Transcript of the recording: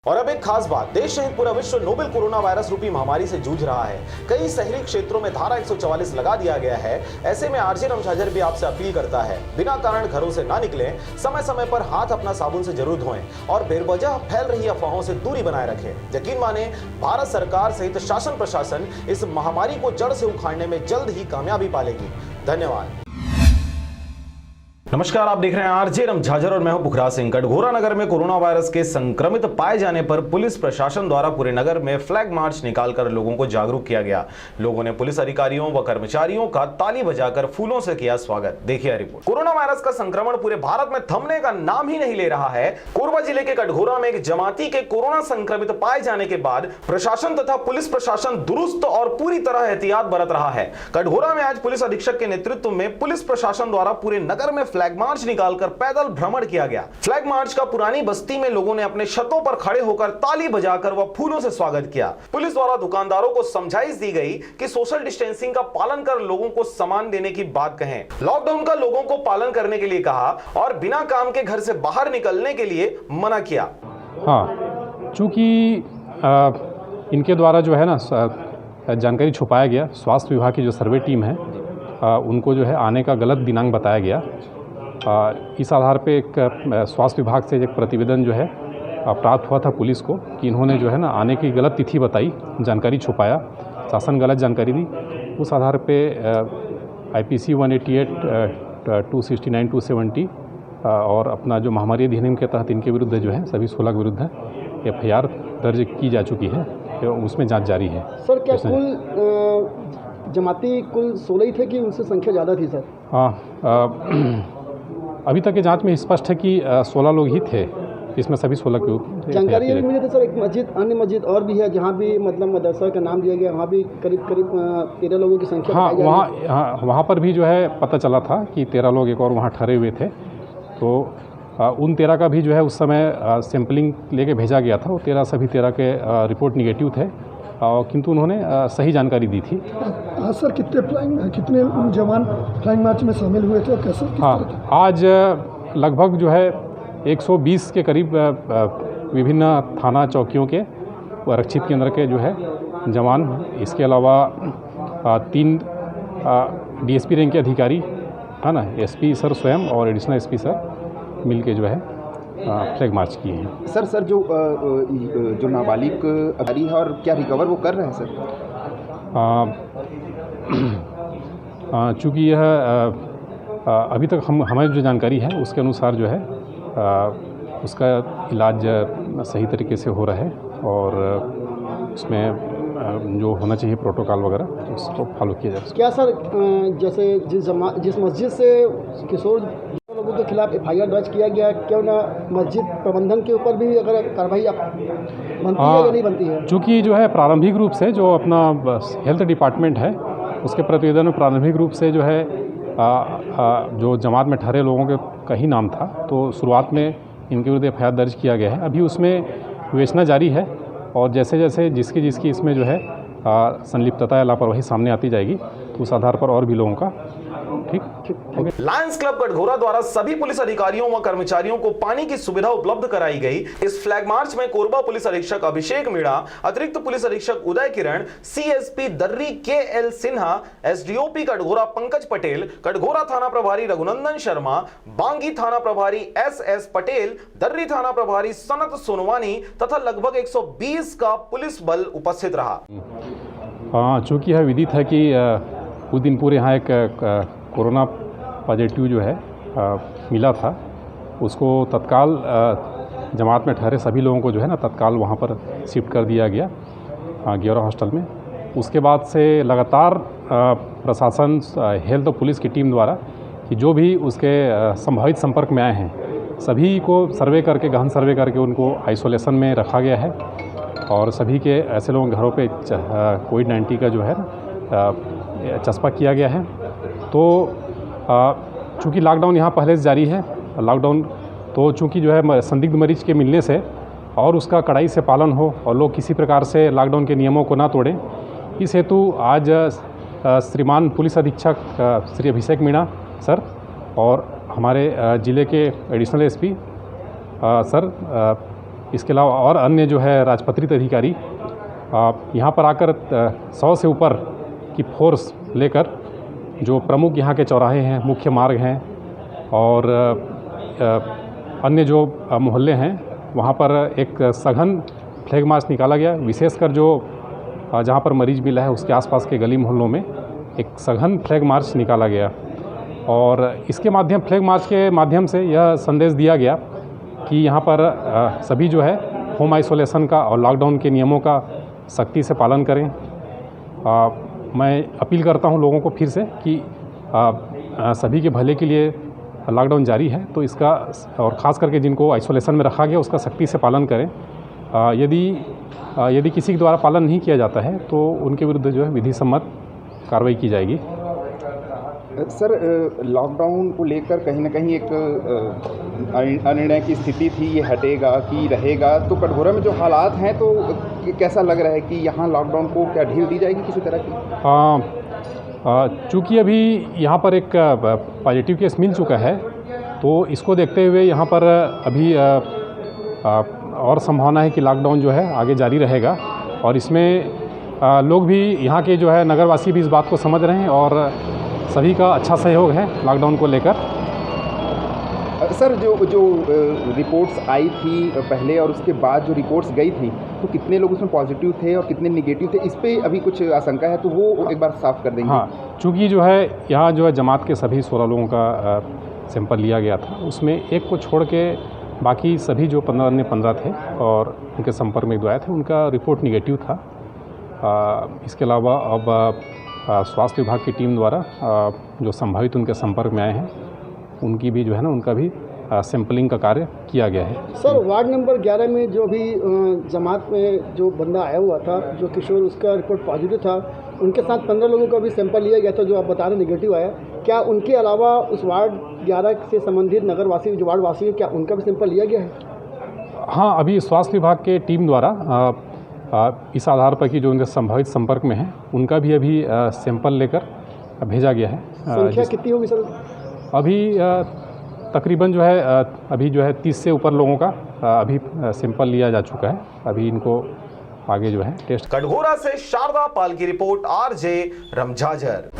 और अब एक खास बात, देश सहित पूरा विश्व नोवेल कोरोना वायरस रूपी महामारी से जूझ रहा है। कई शहरी क्षेत्रों में धारा 144 लगा दिया गया है। ऐसे में आरजे रमझाझर भी आपसे अपील करता है, बिना कारण घरों से ना निकलें, समय समय पर हाथ अपना साबुन से जरूर धोएं और बेवजह फैल रही अफवाहों से दूरी बनाए रखें। यकीन माने, भारत सरकार सहित शासन प्रशासन इस महामारी को जड़ से उखाड़ने में जल्द ही कामयाबी पालेगी। धन्यवाद। नमस्कार, आप देख रहे हैं आरजे रमझाझर और मैं हूं पुखराज सिंह। कटघोरा नगर में कोरोना वायरस के संक्रमित पाए जाने पर पुलिस प्रशासन द्वारा पूरे नगर में फ्लैग मार्च निकालकर लोगों को जागरूक किया गया। लोगों ने पुलिस अधिकारियों व कर्मचारियों का ताली बजाकर फूलों से किया स्वागत। देखिए रिपोर्ट। कोरोना वायरस का संक्रमण पूरे भारत में थमने का नाम ही नहीं ले रहा है। कोरबा जिले के कटघोरा में एक जमाती के कोरोना संक्रमित पाए जाने के बाद प्रशासन तथा पुलिस प्रशासन दुरुस्त और पूरी तरह एहतियात बरत रहा है। कटघोरा में आज पुलिस अधीक्षक के नेतृत्व में पुलिस प्रशासन द्वारा पूरे नगर में फ्लैग मार्च निकालकर पैदल भ्रमण किया गया। फ्लैग मार्च का पुरानी बस्ती में लोगों ने अपने छतों पर खड़े होकर ताली बजाकर व फूलों से स्वागत किया। पुलिस द्वारा दुकानदारों को समझाइश दी गई कि सोशल डिस्टेंसिंग का पालन कर लोगों को सामान देने की बात कहें। लॉकडाउन का लोगों को पालन करने के लिए कहा और बिना काम के घर से बाहर निकलने के लिए मना किया। हाँ, चूंकि इनके द्वारा जो है ना जानकारी छुपाया गया, स्वास्थ्य विभाग की जो सर्वे टीम है उनको जो है आने का गलत दिनांक बताया गया। इस आधार पे एक स्वास्थ्य विभाग से एक प्रतिवेदन जो है प्राप्त हुआ था पुलिस को कि इन्होंने जो है ना आने की गलत तिथि बताई, जानकारी छुपाया, शासन गलत जानकारी दी। उस आधार पे IPC 188, 269, 270 और अपना जो महामारी अधिनियम के तहत इनके विरुद्ध जो है सभी 16 के विरुद्ध FIR दर्ज की जा चुकी है, उसमें जांच जारी है। सर, क्या कुल जमाती कुल 16 ही थे कि उनसे संख्या ज़्यादा थी सर? हाँ, अभी तक के जांच में स्पष्ट है कि 16 लोग ही थे, इसमें सभी 16 को जानकारी ये मिली थी सर। एक मस्जिद, अन्य मस्जिद और भी है जहाँ भी मतलब मदरसा का नाम दिया गया, वहाँ भी करीब 13 लोगों की संख्या। हाँ, वहाँ पर भी जो है पता चला था कि 13 लोग एक और वहाँ ठहरे हुए थे। तो उन 13 का भी जो है उस समय सैंपलिंग लेके भेजा गया था। वो 13 सभी 13 के रिपोर्ट निगेटिव थे, किंतु उन्होंने सही जानकारी दी थी। सर, कितने जवान फ्लाइंग मार्च में शामिल हुए थे और कैसे? हाँ, आज लगभग जो है 120 के करीब विभिन्न थाना चौकियों के आरक्षित केंद्र के जो है जवान, इसके अलावा 3 DSP रैंक के अधिकारी है ना, SP सर स्वयं और एडिशनल SP सर मिलके जो है फ्लैग मार्च किए हैं। सर जो नाबालिग अधिकारी है और क्या रिकवर वो कर रहे हैं सर? चूँकि यह अभी तक हमारी जो जानकारी है उसके अनुसार जो है उसका इलाज सही तरीके से हो रहा है और उसमें जो होना चाहिए प्रोटोकॉल वगैरह उसको फॉलो किया जा रहा है। क्या सर, जैसे जिस मस्जिद से किशोर लोगों के खिलाफ FIR दर्ज किया गया, क्यों ना मस्जिद प्रबंधन के ऊपर भी अगर कार्रवाई बनती है या नहीं बनती है? चूँकि जो है प्रारंभिक रूप से जो अपना हेल्थ डिपार्टमेंट है उसके प्रतिवेदन में प्रारंभिक रूप से जो है जो जमात में ठहरे लोगों का ही नाम था, तो शुरुआत में इनके विरुद्ध FIR दर्ज किया गया है। अभी उसमें विवेचना जारी है और जैसे जैसे जिसकी इसमें जो है संलिप्तता या लापरवाही सामने आती जाएगी तो उस आधार पर और भी लोगों का लायंस क्लब कटघोरा द्वारा सभी पुलिस अधिकारियों व कर्मचारियों को पानी की सुविधा उपलब्ध कराई गई। इस फ्लैग मार्च में कोरबा पुलिस अधीक्षक अभिषेक मीणा, अतिरिक्त पुलिस अधीक्षक उदय किरण, CSP दर्री KL सिन्हा, SDOP कटघोरा पंकज पटेल, कटघोरा थाना प्रभारी रघुनंदन शर्मा, बांगी थाना प्रभारी SS पटेल, दर्री थाना प्रभारी सनत सोनवानी तथा लगभग 120 का पुलिस बल उपस्थित रहा। हाँ, चूँकि यह विदित है कि उस दिन पूरे यहाँ एक कोरोना पॉजिटिव जो है मिला था, उसको तत्काल जमात में ठहरे सभी लोगों को जो है ना तत्काल वहाँ पर शिफ्ट कर दिया गया ग्योरा हॉस्टल में। उसके बाद से लगातार प्रशासन, हेल्थ और पुलिस की टीम द्वारा कि जो भी उसके संभावित संपर्क में आए हैं सभी को सर्वे करके, गहन सर्वे करके उनको आइसोलेशन में रखा गया है और सभी के ऐसे लोगों के घरों पे COVID-19 का जो है चस्पा किया गया है। तो चूँकि लॉकडाउन यहाँ पहले से जारी है, लॉकडाउन तो चूँकि जो है संदिग्ध मरीज के मिलने से और उसका कड़ाई से पालन हो और लोग किसी प्रकार से लॉकडाउन के नियमों को ना तोड़ें, इस हेतु आज श्रीमान पुलिस अधीक्षक श्री अभिषेक मीणा सर और हमारे ज़िले के एडिशनल SP सर इसके अलावा और अन्य जो है राजपत्रित अधिकारी यहाँ पर आकर 100 से ऊपर की फोर्स लेकर जो प्रमुख यहाँ के चौराहे हैं, मुख्य मार्ग हैं और अन्य जो मोहल्ले हैं वहाँ पर एक सघन फ्लैग मार्च निकाला गया। विशेषकर जो जहाँ पर मरीज मिला है उसके आसपास के गली मोहल्लों में एक सघन फ्लैग मार्च निकाला गया और इसके माध्यम फ्लैग मार्च के माध्यम से यह संदेश दिया गया कि यहाँ पर सभी जो है होम आइसोलेशन का और लॉकडाउन के नियमों का सख्ती से पालन करें। मैं अपील करता हूँ लोगों को फिर से कि सभी के भले के लिए लॉकडाउन जारी है तो इसका और ख़ास करके जिनको आइसोलेशन में रखा गया उसका सख्ती से पालन करें। यदि किसी के द्वारा पालन नहीं किया जाता है तो उनके विरुद्ध जो है विधि सम्मत कार्रवाई की जाएगी। सर, लॉकडाउन को लेकर कहीं ना कहीं एक अनिर्णय की स्थिति थी, ये हटेगा कि रहेगा, तो कटघोरा में जो हालात हैं तो कैसा लग रहा है कि यहाँ लॉकडाउन को क्या ढील दी जाएगी किसी तरह की? चूँकि अभी यहाँ पर एक पॉजिटिव केस मिल चुका है तो इसको देखते हुए यहाँ पर अभी और संभावना है कि लॉकडाउन जो है आगे जारी रहेगा और इसमें लोग भी यहाँ के जो है नगरवासी भी इस बात को समझ रहे हैं और सभी का अच्छा सहयोग है लॉकडाउन को लेकर। सर, जो रिपोर्ट्स आई थी पहले और उसके बाद जो रिपोर्ट्स गई थी तो कितने लोग उसमें पॉजिटिव थे और कितने नेगेटिव थे, इस पे अभी कुछ आशंका है तो वो एक बार साफ कर देंगे? हाँ, चूँकि जो है यहाँ जो है जमात के सभी 16 लोगों का सैंपल लिया गया था, उसमें एक को छोड़ के बाकी सभी जो 15 थे और उनके संपर्क में 2 आए थे उनका रिपोर्ट निगेटिव था। इसके अलावा अब स्वास्थ्य विभाग की टीम द्वारा जो संभावित उनके संपर्क में आए हैं उनकी भी जो है ना उनका भी सैंपलिंग का कार्य किया गया है। सर, वार्ड नंबर 11 में जो भी जमात में जो बंदा आया हुआ था जो किशोर, उसका रिपोर्ट पॉजिटिव था, उनके साथ 15 लोगों का भी सैंपल लिया गया था जो आप बता रहे नेगेटिव आया। क्या उनके अलावा उस वार्ड 11 से संबंधित नगरवासी जो वार्डवासी है क्या उनका भी सैंपल लिया गया है? हाँ, अभी स्वास्थ्य विभाग के टीम द्वारा इस आधार पर कि जो उनके संभावित संपर्क में हैं उनका भी अभी सैंपल लेकर भेजा गया है। संख्या कितनी होगी सर? अभी तकरीबन जो है अभी जो है 30 से ऊपर लोगों का अभी सैंपल लिया जा चुका है। अभी इनको आगे जो है टेस्ट। कटघोरा से शारदा पाल की रिपोर्ट, RJ रमझाझर।